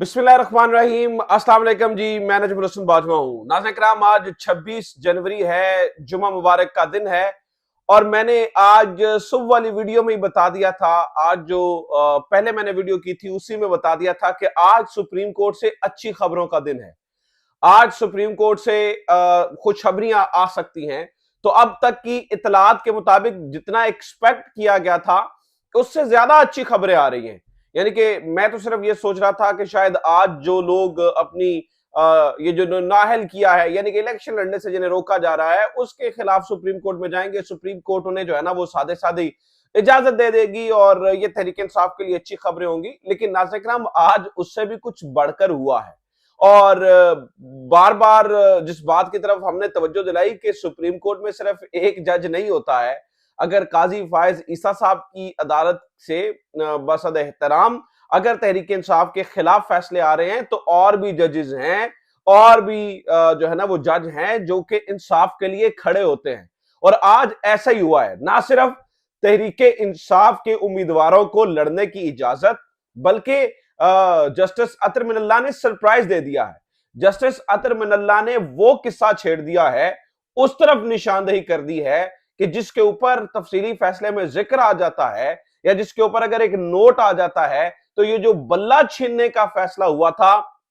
बिस्मिल्लाहिर्रहमानिर्रहीम। अस्सलाम वालेकुम जी, मैं नजमुल हसन बाजवा हूँ। नाज़रीन किराम, आज 26 जनवरी है, जुमा मुबारक का दिन है और मैंने आज सुबह वाली वीडियो में ही बता दिया था। आज जो पहले मैंने वीडियो की थी उसी में बता दिया था कि आज सुप्रीम कोर्ट से अच्छी खबरों का दिन है। आज सुप्रीम कोर्ट से खुशखबरियां आ सकती हैं। तो अब तक की इतलात के मुताबिक जितना एक्सपेक्ट किया गया था उससे ज्यादा अच्छी खबरें आ रही हैं। यानी कि मैं तो सिर्फ ये सोच रहा था कि शायद आज जो लोग अपनी ये जो नाहल किया है, यानी कि इलेक्शन लड़ने से जिन्हें रोका जा रहा है, उसके खिलाफ सुप्रीम कोर्ट में जाएंगे। सुप्रीम कोर्ट उन्हें जो है ना वो सादे सादे इजाजत दे देगी और ये तहरीक इंसाफ के लिए अच्छी खबरें होंगी। लेकिन नाज़रीन किराम, आज उससे भी कुछ बढ़कर हुआ है और बार बार जिस बात की तरफ हमने तवज्जो दिलाई कि सुप्रीम कोर्ट में सिर्फ एक जज नहीं होता है। अगर काजी फायज ईसा साहब की अदालत से बसद एहतराम अगर तहरीक इंसाफ के खिलाफ फैसले आ रहे हैं तो और भी जजेस हैं और भी जो है ना वो जज हैं जो कि इंसाफ के लिए खड़े होते हैं। और आज ऐसा ही हुआ है। ना सिर्फ तहरीक इंसाफ के उम्मीदवारों को लड़ने की इजाजत, बल्कि जस्टिस अतर मिनल्ला ने सरप्राइज दे दिया है। जस्टिस अतर मिनल्ला ने वो किस्सा छेड़ दिया है, उस तरफ निशानदेही कर दी है कि जिसके ऊपर तफसीली फैसले में जिक्र आ जाता है या जिसके ऊपर अगर एक नोट आ जाता है तो ये जो बल्ला छीनने का फैसला हुआ था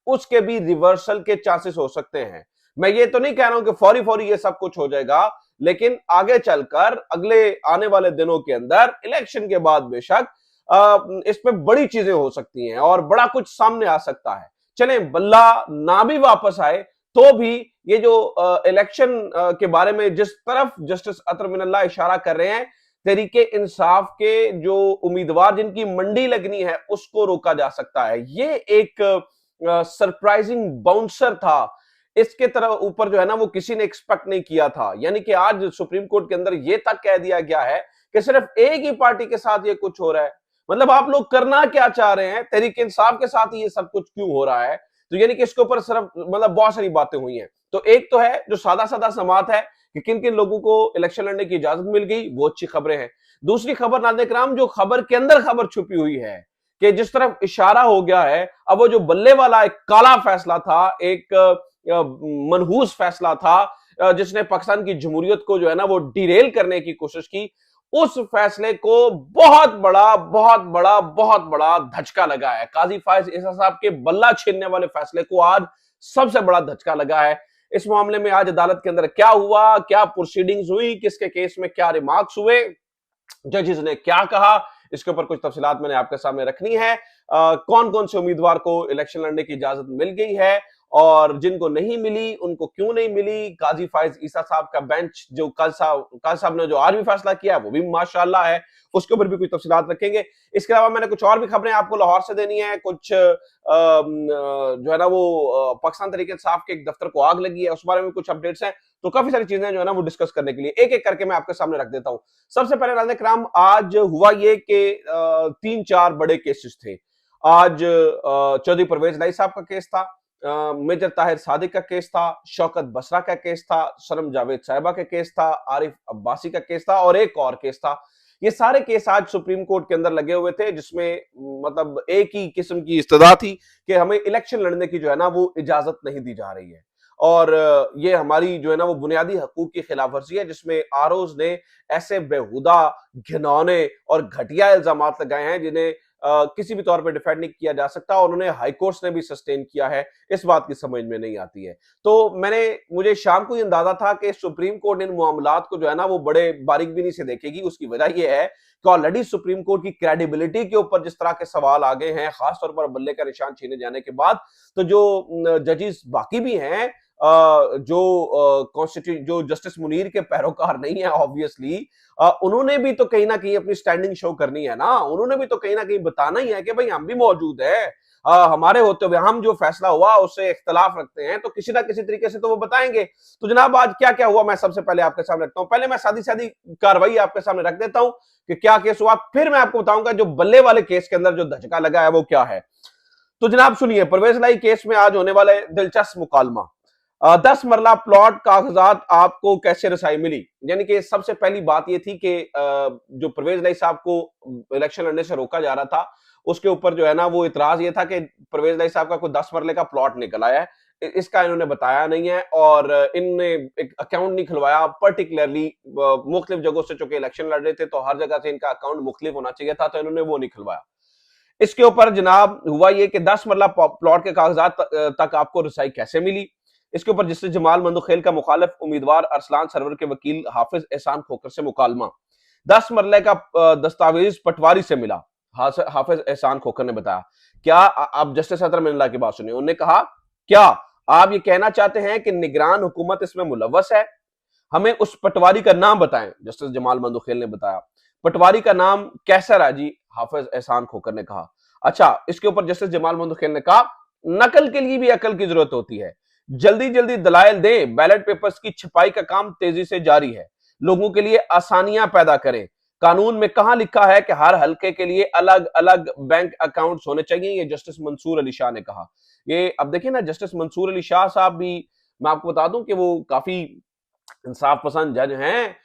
उसके भी रिवर्सल के चांसेस हो सकते हैं। मैं ये तो नहीं कह रहा हूं कि फौरी फौरी ये सब कुछ हो जाएगा, लेकिन आगे चलकर अगले आने वाले दिनों के अंदर इलेक्शन के बाद बेशक इस पे बड़ी चीजें हो सकती हैं और बड़ा कुछ सामने आ सकता है। चलें, बल्ला ना भी वापस आए तो भी ये जो इलेक्शन के बारे में जिस तरफ जस्टिस अतर मिनल्ला इशारा कर रहे हैं, तहरीके इंसाफ के जो उम्मीदवार जिनकी मंडी लगनी है उसको रोका जा सकता है। ये एक सरप्राइजिंग बाउंसर था। इसके तरफ ऊपर जो है ना वो किसी ने एक्सपेक्ट नहीं किया था। यानी कि आज सुप्रीम कोर्ट के अंदर ये तक कह दिया गया है कि सिर्फ एक ही पार्टी के साथ ये कुछ हो रहा है। मतलब आप लोग करना क्या चाह रहे हैं? तहरीक इंसाफ के साथ ही ये सब कुछ क्यों हो रहा है? तो यानी कि इसके ऊपर सिर्फ मतलब बहुत सारी बातें हुई हैं। तो एक तो है जो सादा सादा समात है कि किन किन लोगों को इलेक्शन लड़ने की इजाजत मिल गई, वो अच्छी खबरें हैं। दूसरी खबर नाज़रीन किराम, जो खबर के अंदर खबर छुपी हुई है कि जिस तरफ इशारा हो गया है, अब वो जो बल्ले वाला एक काला फैसला था, एक मनहूस फैसला था जिसने पाकिस्तान की जमहूरियत को जो है ना वो डिरेल करने की कोशिश की, उस फैसले को बहुत बड़ा धचका लगा है। काजी फायज ईसा साहब के बल्ला छीनने वाले फैसले को आज सबसे बड़ा धचका लगा है। इस मामले में आज अदालत के अंदर क्या हुआ, क्या प्रोसीडिंग्स हुई, किसके केस में क्या रिमार्क्स हुए, जजेस ने क्या कहा, इसके ऊपर कुछ तफसीलात मैंने आपके सामने रखनी है। कौन कौन से उम्मीदवार को इलेक्शन लड़ने की इजाजत मिल गई है और जिनको नहीं मिली उनको क्यों नहीं मिली। काजी फायज ईसा साहब का बेंच जो कल साहब ने जो आज भी फैसला किया वो भी माशाल्लाह है, उसके ऊपर भी कुछ तफसीलात रखेंगे। इसके अलावा मैंने कुछ और भी खबरें आपको लाहौर से देनी है। कुछ जो है ना वो पाकिस्तान तहरीक इंसाफ के एक दफ्तर को आग लगी है, उस बारे में कुछ अपडेट्स हैं। तो काफी सारी चीजें जो है ना वो डिस्कस करने के लिए एक एक करके मैं आपके सामने रख देता हूं। सबसे पहले नाज़रीन किराम, आज हुआ ये कि 3-4 बड़े केसेस थे। आज चौधरी परवेज लाई साहब का केस था, मेजर ताहिर सादिक का केस था, शौकत बसरा का केस था, सरम जावेद साहिबा का केस था, आरिफ अब्बासी का केस था और एक और केस था। ये सारे केस आज सुप्रीम कोर्ट के अंदर लगे हुए थे, जिसमें मतलब एक ही किस्म की इस्तदा थी कि हमें इलेक्शन लड़ने की जो है ना वो इजाजत नहीं दी जा रही है और ये हमारी जो है ना वो बुनियादी हकूक की खिलाफ वर्जी है, जिसमें आरओज ने ऐसे बेहुदा, घिनौने और घटिया इल्जामात लगाए हैं जिन्हें किसी भी तौर पे डिफेंड नहीं किया जा सकता और उन्हें हाई कोर्ट्स ने भी सस्टेन किया है। इस बात की समझ में नहीं आती है। तो मुझे शाम को ये अंदाजा था कि सुप्रीम कोर्ट इन मामलात को जो है ना वो बड़े बारीकबीनी से देखेगी। उसकी वजह यह है कि ऑलरेडी सुप्रीम कोर्ट की क्रेडिबिलिटी के ऊपर जिस तरह के सवाल आ गए हैं, खासतौर पर बल्ले का निशान छीने जाने के बाद, तो जो जजेस बाकी भी हैं, जो जस्टिस मुनीर के पैरोकार नहीं है ऑब्वियसली, उन्होंने भी तो कहीं ना कहीं अपनी स्टैंडिंग शो करनी है ना। उन्होंने भी तो कहीं ना कहीं बताना ही है कि भाई हम भी मौजूद है, हमारे होते हुए हम जो फैसला हुआ उससे इख्तलाफ रखते हैं, तो किसी ना किसी तरीके से तो वो बताएंगे। तो जनाब आज क्या क्या हुआ मैं सबसे पहले आपके सामने रखता हूं। पहले मैं सादी सादी कार्रवाई आपके सामने रख देता हूं कि क्या केस हुआ, फिर मैं आपको बताऊंगा जो बल्ले वाले केस के अंदर जो धचका लगा है वो क्या है। तो जनाब सुनिए, परवेज लाई केस में आज होने वाले दिलचस्प मुकालमा। 10 मरला प्लॉट कागजात आपको कैसे रसाई मिली। यानी कि सबसे पहली बात यह थी कि जो परवेज लाई साहब को इलेक्शन लड़ने से रोका जा रहा था उसके ऊपर जो है ना वो इतराज ये था कि परवेज इलाही साहब का कोई 10 मरले का प्लॉट निकल आया है, इसका इन्होंने बताया नहीं है और इनने एक अकाउंट नहीं खुलवाया पर्टिकुलरली। मुख्तलिफ जगहों से चूंकि इलेक्शन लड़ रहे थे तो हर जगह से इनका अकाउंट मुख्तलिफ होना चाहिए था, तो इन्होंने वो नहीं खुलवाया। इसके ऊपर जनाब हुआ ये कि 10 मरला प्लॉट के कागजात तक आपको रसाई कैसे मिली। इसके ऊपर जस्टिस जमाल मंदोखेल का मुखालिफ उम्मीदवार अरसलान सरवर के वकील हाफिज एहसान खोकर से मुकालमा। 10 मरले का दस्तावेज पटवारी से मिला, हाफिज एहसान खोकर ने बताया। क्या आप जस्टिस अतर मिनल्ला की बात सुनिए, उन्होंने कहा क्या आप ये कहना चाहते हैं कि निगरान हुकूमत इसमें मुलव्वस है? हमें उस पटवारी का नाम बताएं। जस्टिस जमाल मंदोखेल ने बताया पटवारी का नाम कैसर है जी, हाफिज एहसान खोकर ने कहा। अच्छा, इसके ऊपर जस्टिस जमाल मंदोखेल ने कहा नकल के लिए भी अकल की जरूरत होती है, जल्दी जल्दी दलाइल दें, बैलेट पेपर्स की छपाई का काम तेजी से जारी है, लोगों के लिए आसानियां पैदा करें। कानून में कहां लिखा है कि हर हलके के लिए अलग अलग बैंक अकाउंट्स होने चाहिए, ये जस्टिस मंसूर अली शाह ने कहा। ये अब देखिए ना, जस्टिस मंसूर अली शाह साहब भी, मैं आपको बता दूं कि वो काफी इंसाफ पसंद जज हैं।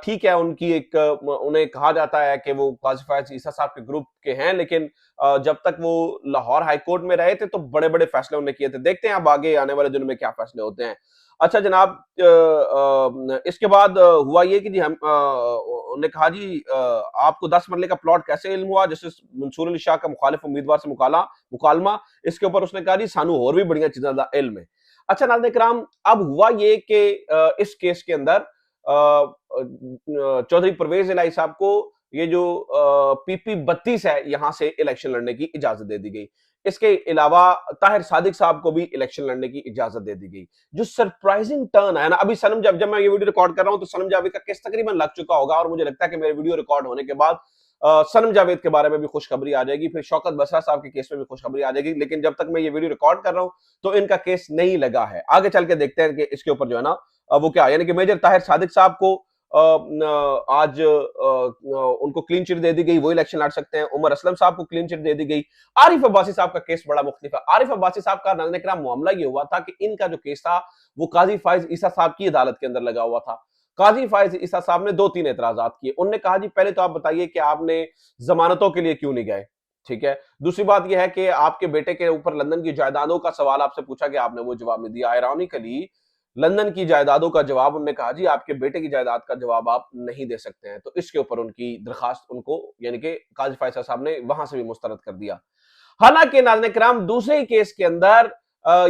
ठीक है, उनकी एक उन्हें कहा जाता है कि वो क्लासिफाइड ईसा साहब के ग्रुप के हैं, लेकिन जब तक वो लाहौर हाई कोर्ट में रहे थे तो बड़े बड़े फैसले उन्होंने किए थे। देखते हैं अब आगे आने वाले दिनों में क्या फैसले होते हैं। अच्छा जनाब, इसके बाद हुआ ये कि जी हम उन्होंने कहा जी आपको 10 मरले का प्लॉट कैसे इल्म हुआ, जैसे मंसूर अली शाह का मुखालिफ उम्मीदवार से मुकालमा। इसके ऊपर उसने कहा जी सानू और भी बढ़िया चीजें दा इल्म है। अच्छा नाज़रीन किराम, अब हुआ ये कि इस केस के अंदर चौधरी परवेज इलाही साहब को ये जो पीपी 32 है यहां से इलेक्शन लड़ने की इजाजत दे दी गई। इसके अलावा ताहिर सादिक साहब को भी इलेक्शन लड़ने की इजाजत दे दी गई। जो सरप्राइजिंग टर्न है ना, अभी सनम जब मैं ये वीडियो रिकॉर्ड कर रहा हूं तो सनम जावेद का केस तकरीबन लग चुका होगा और मुझे लगता है कि मेरे वीडियो रिकॉर्ड होने के बाद सनम जावेद के बारे में भी खुशखबरी आ जाएगी, फिर शौकत बसरा साहब के केस में भी खुशखबरी आ जाएगी। लेकिन जब तक मैं ये वीडियो रिकॉर्ड कर रहा हूं तो इनका केस नहीं लगा है। आगे चल के देखते हैं कि इसके ऊपर जो है ना वो क्या, यानी कि मेजर ताहिर सादिक साहब को आज उनको क्लीन चिट दे दी गई, वो इलेक्शन लड़ सकते हैं। उमर असलम साहब को क्लीन चिट दे दी गई। आरिफ अब्बासी साहब का केस बड़ा मुख्तलिफ है। आरिफ अब्बासी साहब का नाज़रीन किराम मामला ये हुआ था कि इनका जो केस था वो काजी फाइज ईसा साहब की अदालत के अंदर लगा हुआ था। काजी फाइज ईसा साहब ने 2-3 एतराजात किए। उन्होंने कहा जी पहले तो आप बताइए कि आपने जमानतों के लिए क्यों नहीं गए, ठीक है। दूसरी बात यह है कि आपके बेटे के ऊपर लंदन की जायदादों का सवाल आपसे पूछा गया, आपने वो जवाब नहीं दिया। आयरॉनिकली लंदन की जायदादों का जवाब उन्होंने कहा जी आपके बेटे की जायदाद का जवाब आप नहीं दे सकते हैं। तो इसके ऊपर उनकी दरखास्त उनको यानी कि काजी फैसल साहब ने वहां से भी मुस्तरद कर दिया। हालांकि नाज़रीन किराम दूसरे केस के अंदर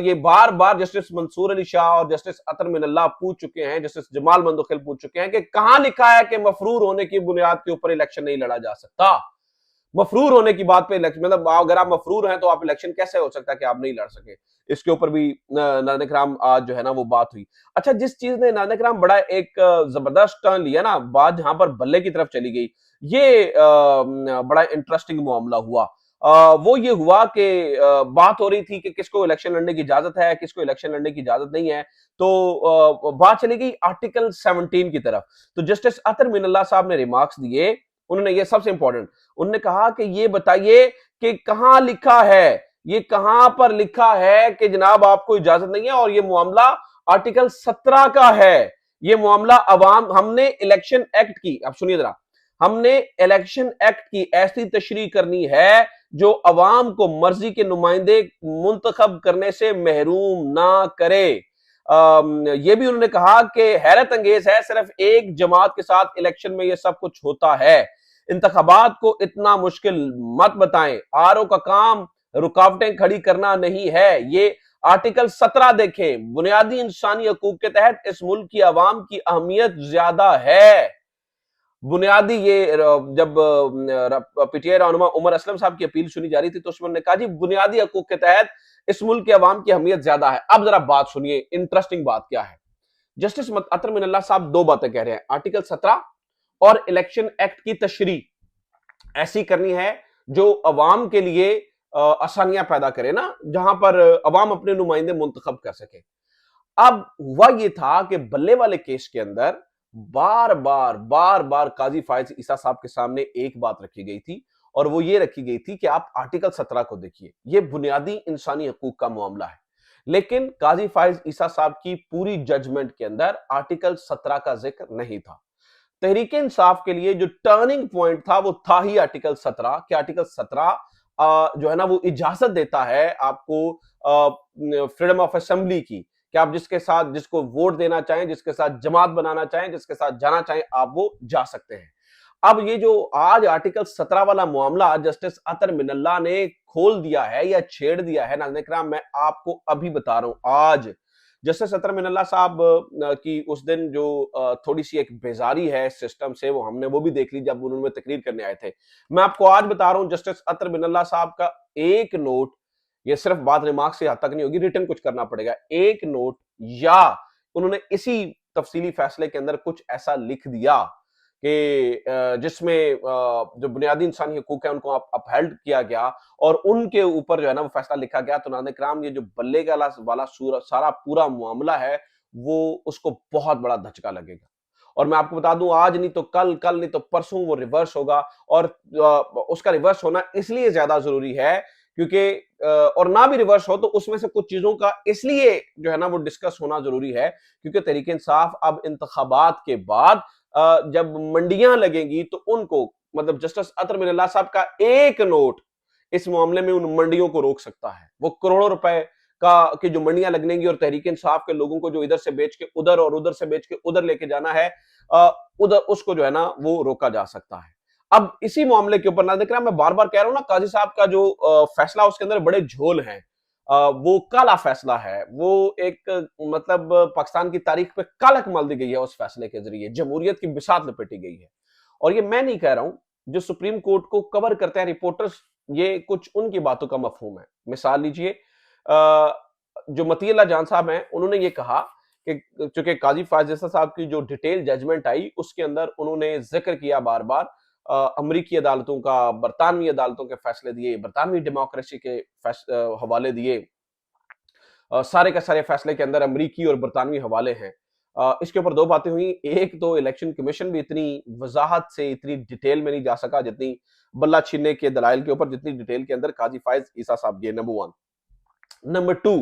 ये बार बार जस्टिस मंसूर अली शाह और जस्टिस अतर मिनल्ला पूछ चुके हैं, जस्टिस जमाल मंदोखेल पूछ चुके हैं कि कहां लिखा है कि मफरूर होने की बुनियाद के ऊपर इलेक्शन नहीं लड़ा जा सकता। मफरूर होने की बात पे इलेक्शन, मतलब अगर आप मफरूर हैं तो आप इलेक्शन कैसे हो सकता है कि आप नहीं लड़ सके। इसके ऊपर भी नाज़रीन किराम आज जो है ना वो बात हुई। अच्छा, जिस चीज ने नाज़रीन किराम बड़ा एक जबरदस्त टर्न लिया ना, बात जहां पर बल्ले की तरफ चली गई, ये बड़ा इंटरेस्टिंग मामला हुआ। वो ये हुआ कि बात हो रही थी कि किसको इलेक्शन लड़ने की इजाजत है, किसको इलेक्शन लड़ने की इजाजत नहीं है। तो बात चली गई आर्टिकल 17 की तरफ। तो जस्टिस अतर मिनल्ला साहब ने रिमार्क्स दिए। उन्होंने ये सबसे इंपॉर्टेंट, उन्होंने कहा कि ये बताइए कि कहां लिखा है, ये कहां पर लिखा है कि जनाब आपको इजाजत नहीं है, और ये मामला आर्टिकल 17 का है। ये मामला अवाम, हमने इलेक्शन एक्ट की, अब सुनिए जरा, हमने इलेक्शन एक्ट की ऐसी तशरीह करनी है जो अवाम को मर्जी के नुमाइंदे मुंतखब करने से महरूम ना करे। ये भी उन्होंने कहा कि हैरत अंगेज है सिर्फ एक जमात के साथ इलेक्शन में ये सब कुछ होता है। इंतखाबात को इतना मुश्किल मत बताएं, आरओ का काम रुकावटें खड़ी करना नहीं है। ये आर्टिकल 17 देखें, बुनियादी इंसानी हकूक के तहत इस मुल्क की आवाम की अहमियत ज्यादा है। बुनियादी ये जब पीटीआई रहनुमा उमर असलम साहब की अपील सुनी जा रही थी तो उसमें उन्होंने कहा जी बुनियादी हकूक के तहत इस मुल्क के अवाम की अहमियत ज्यादा है। अब जरा बात सुनिए, इंटरेस्टिंग बात क्या है। जस्टिस अतर मिनल्ला साहब दो बातें कह रहे हैं, आर्टिकल 17 और इलेक्शन एक्ट की तशरीह ऐसी करनी है जो अवाम के लिए आसानियां पैदा करे ना, जहां पर अवाम अपने नुमाइंदे मुंतखब कर सके। अब हुआ यह था कि बल्ले वाले केस के अंदर बार बार काजी फायज ईसा साहब के सामने एक बात रखी गई थी, और वो ये रखी गई थी कि आप आर्टिकल 17 को देखिए, ये बुनियादी इंसानी हकूक का मामला है। लेकिन काजी फायज ईसा साहब की पूरी जजमेंट के अंदर आर्टिकल 17 का जिक्र नहीं था। तहरीक इंसाफ के लिए जो टर्निंग पॉइंट था वो था ही आर्टिकल 17 कि आर्टिकल 17 जो है ना वो इजाजत देता है आपको फ्रीडम ऑफ असेंबली की, कि आप जिसके साथ, जिसको वोट देना चाहें, जिसके साथ जमात बनाना चाहें, जिसके साथ जाना चाहें, आप वो जा सकते हैं। अब ये जो आज आर्टिकल 17 वाला मामला जस्टिस अतर मिनल्ला ने खोल दिया है या छेड़ दिया है, नाज़रीन किराम, मैं आपको अभी बता रहा हूं। आज जस्टिस अतर मिनल्ला साहब की उस दिन जो थोड़ी सी एक बेजारी है सिस्टम से, वो भी देख ली जब उन्होंने तकरीर करने आए थे। मैं आपको आज बता रहा हूं, जस्टिस अतर मिनल्ला साहब का एक नोट, ये सिर्फ बात रिमार्क से हद तक नहीं होगी, रिटर्न कुछ करना पड़ेगा। एक नोट या उन्होंने इसी तफसीली फैसले के अंदर कुछ ऐसा लिख दिया कि जिसमें जो बुनियादी इंसानी हकूक है उनको अपहेल्ड किया गया और उनके ऊपर जो है ना वो फैसला लिखा गया, तो नाज़रीन किराम ये जो बल्ले का वाला सारा पूरा मामला है वो उसको बहुत बड़ा धचका लगेगा। और मैं आपको बता दूं, आज नहीं तो कल, कल नहीं तो परसों वो रिवर्स होगा। और उसका रिवर्स होना इसलिए ज्यादा जरूरी है क्योंकि और ना भी रिवर्स हो तो उसमें से कुछ चीजों का इसलिए जो है ना वो डिस्कस होना जरूरी है क्योंकि तहरीक इंसाफ अब इंतखाबात के बाद जब मंडियां लगेंगी तो उनको, मतलब जस्टिस अतर मिनल्ला साहब का एक नोट इस मामले में उन मंडियों को रोक सकता है। वो करोड़ों रुपए का की जो मंडियां लगनेंगी और तहरीक इंसाफ के लोगों को जो इधर से बेच के उधर और उधर से बेच के उधर लेके जाना है, उधर उसको जो है ना वो रोका जा सकता है। अब इसी मामले के ऊपर ना देख रहा, मैं बार बार कह रहा हूं ना, काजी साहब का जो फैसला उसके अंदर बड़े झोल हैं। वो काला फैसला है, वो एक मतलब पाकिस्तान की तारीख पे कलंक मल दी गई है उस फैसले के जरिए, जमहूरियत की बिसात लपेटी गई है। और ये मैं नहीं कह रहा हूं, जो सुप्रीम कोर्ट को कवर करते हैं रिपोर्टर्स, ये कुछ उनकी बातों का मफहूम है। मिसाल लीजिए, जो मतीउल्लाह जान साहब हैं, उन्होंने ये कहा कि चूंकि काजी फाजिसा साहब की जो डिटेल जजमेंट आई उसके अंदर उन्होंने जिक्र किया बार बार अमरीकी अदालतों का, बरतानवी अदालतों के फैसले दिए, बरतानवी डेमोक्रेसी के हवाले दिए, सारे के सारे फैसले के अंदर अमरीकी और बरतानवी हवाले हैं। इसके ऊपर दो बातें हुई, एक तो इलेक्शन कमीशन भी इतनी वजाहत से, इतनी डिटेल में नहीं जा सका जितनी बल्ला छीनने के दलाइल के ऊपर, जितनी डिटेल के अंदर काजी फायज ईसा साहब गए। Number one. Number two,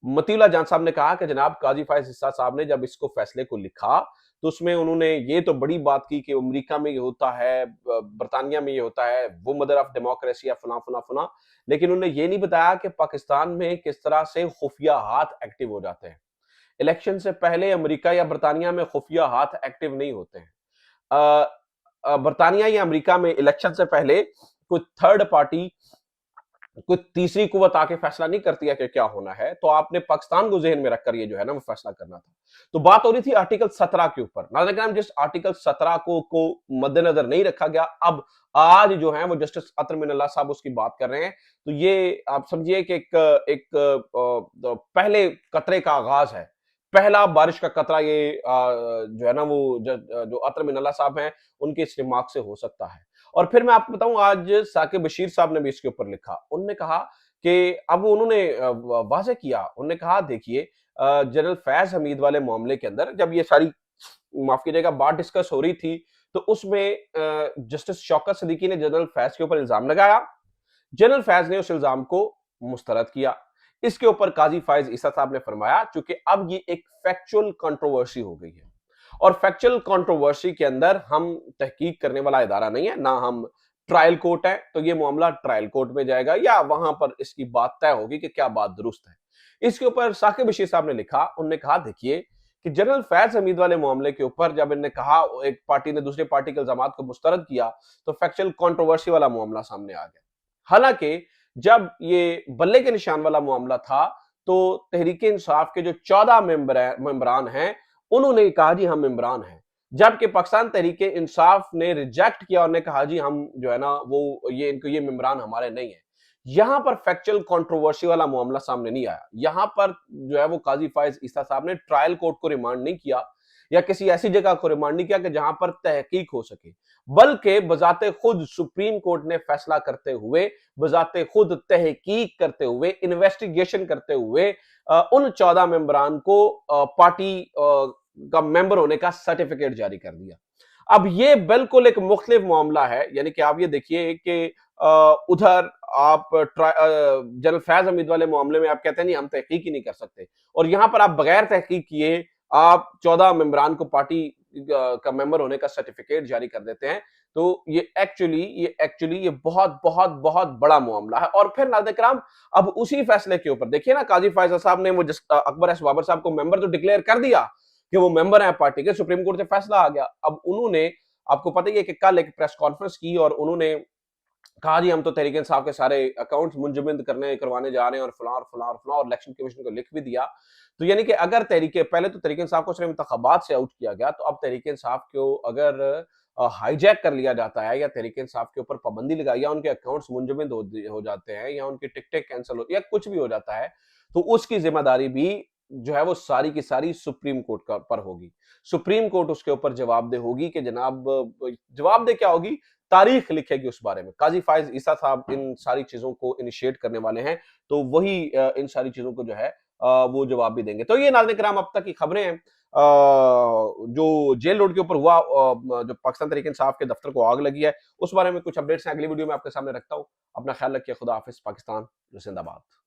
Matiullah जान साहब ने कहा कि जनाब काजी फायज ईसा साहब ने जब इसको फैसले को लिखा तो उसमें उन्होंने ये तो बड़ी बात की कि अमेरिका में ये होता है, बरतानिया में ये होता है, वो मदर ऑफ डेमोक्रेसी या फला फला फला, लेकिन उन्होंने ये नहीं बताया कि पाकिस्तान में किस तरह से खुफिया हाथ एक्टिव हो जाते हैं। इलेक्शन से पहले अमेरिका या बरतानिया में खुफिया हाथ एक्टिव नहीं होते हैं। बरतानिया या अमेरिका में इलेक्शन से पहले कोई थर्ड पार्टी, कोई तीसरी कुव्वत आके फैसला नहीं करती है कि क्या होना है, तो आपने पाकिस्तान को जहन में रखकर ये जो है ना वो फैसला करना था। तो बात हो रही थी आर्टिकल 17 के ऊपर। नाज़रीन, जिस आर्टिकल 17 को मद्देनजर नहीं रखा गया, अब आज जो है वो जस्टिस अतर मिनल्ला साहब उसकी बात कर रहे हैं। तो ये आप समझिए कि एक पहले कतरे का आगाज है, पहला बारिश का कतरा ये जो है ना वो जो अतर मिनल्ला साहब हैं उनके इस रिमार्क से हो सकता है। और फिर मैं आपको बताऊं, आज साकिब बशीर साहब ने भी इसके ऊपर लिखा। उन्होंने कहा कि अब उन्होंने वाज़ेह किया, उन्होंने कहा देखिए, जनरल फैज हमीद वाले मामले के अंदर जब ये सारी, माफ कीजिएगा, बात डिस्कस हो रही थी तो उसमें जस्टिस शौकत सिद्दीकी ने जनरल फैज के ऊपर इल्जाम लगाया, जनरल फैज ने उस इल्जाम को मुस्तरद किया। इसके ऊपर काजी फायज ईसा साहब ने फरमाया चूंकि अब ये एक फैक्चुअल कंट्रोवर्सी हो गई है और फैक्चुअल कंट्रोवर्सी के अंदर हम तहकीक करने वाला इदारा नहीं है, ना हम ट्रायल कोर्ट है, तो ये मामला ट्रायल कोर्ट में जाएगा या वहां पर इसकी बात तय होगी कि क्या बात दुरुस्त है। इसके ऊपर साकिब बशीर साहब ने लिखा, उन्होंने कहा देखिए कि जनरल फैज हमीद वाले मामले के ऊपर जब इन्होंने कहा एक पार्टी ने दूसरी पार्टी के इल्जाम को मुस्तरद किया तो फैक्चुअल कंट्रोवर्सी वाला मामला सामने आ गया। हालांकि जब ये बल्ले के निशान वाला मामला था तो तहरीक इंसाफ के जो 14 मेंबरान हैं उन्होंने कहा जी हम इमरान हैं, जबकि पाकिस्तान तहरीक इंसाफ ने रिजेक्ट किया, उन्होंने कहा जी हम जो है ना वो ये मेंबरान हमारे नहीं है। यहां पर फैक्चुअल कंट्रोवर्सी वाला मामला सामने नहीं आया। यहां पर जो है वो काजी फायज ईसा साहब ने ट्रायल कोर्ट को रिमांड नहीं किया या किसी ऐसी जगह को रिमांड नहीं किया कि जहां पर तहकीक हो सके, बल्कि बजाते खुद सुप्रीम कोर्ट ने फैसला करते हुए, बजाते खुद तहकीक करते हुए, इन्वेस्टिगेशन करते हुए उन 14 मेंबरान को पार्टी का मेंबर होने का सर्टिफिकेट जारी कर दिया। अब ये बिल्कुल एक मुख्तलिफ मामला है, यानी कि आप ये देखिए कि उधर आप जनरल फैज हमीद वाले मामले में आप कहते हैं नहीं हम तहकीक ही नहीं कर सकते, और यहां पर आप बगैर तहकीक किए आप 14 मेंबरान को पार्टी का मेंबर होने का सर्टिफिकेट जारी कर देते हैं। तो ये बहुत बहुत बहुत बड़ा मामला है। और फिर नाज़रीन किराम, अब उसी फैसले के ऊपर देखिए ना, काजी फैसल साहब ने वो अकबर एस बाबर साहब को मेंबर तो डिक्लेयर कर दिया कि वो मेंबर हैं पार्टी के, सुप्रीम कोर्ट से फैसला आ गया। अब उन्होंने, आपको पता ही है कि कल एक प्रेस कॉन्फ्रेंस की और उन्होंने कहा जी हम तो तहरीक इंसाफ के सारे अकाउंट्स मुंजमद करवाने जा रहे हैं और फलां और फलां और फलां, और इलेक्शन कमीशन को लिख भी दिया। तो यानी कि अगर पहले तो तहरीक इंसाफ को सिर्फ इंतखाबात से आउट किया गया, तो अब तहरीक इंसाफ को अगर हाईजैक कर लिया जाता है या तहरीक इंसाफ के ऊपर पाबंदी लगाई या उनके अकाउंट्स मुंजमद हो जाते हैं या उनकी टिकटें कैंसिल हो या कुछ भी हो जाता है, तो उसकी जिम्मेदारी भी जो है वो सारी की सारी सुप्रीम कोर्ट पर होगी। सुप्रीम कोर्ट उसके ऊपर जवाबदेह होगी कि जनाब, जवाबदेह क्या होगी, तारीख लिखेगी उस बारे में। काजी फाइज ईसा साहब इन सारी चीजों को इनिशिएट करने वाले हैं, तो वही इन सारी चीजों को जो है वो जवाब भी देंगे। तो ये नाज़रीन किराम अब तक की खबरें हैं। जो जेल रोड के ऊपर हुआ, जो पाकिस्तान तहरीक इंसाफ के दफ्तर को आग लगी है, उस बारे में कुछ अपडेट्स हैं, अगली वीडियो में आपके सामने रखता हूं। अपना ख्याल रखिए, खुदा हाफिज, पाकिस्तान जिंदाबाद।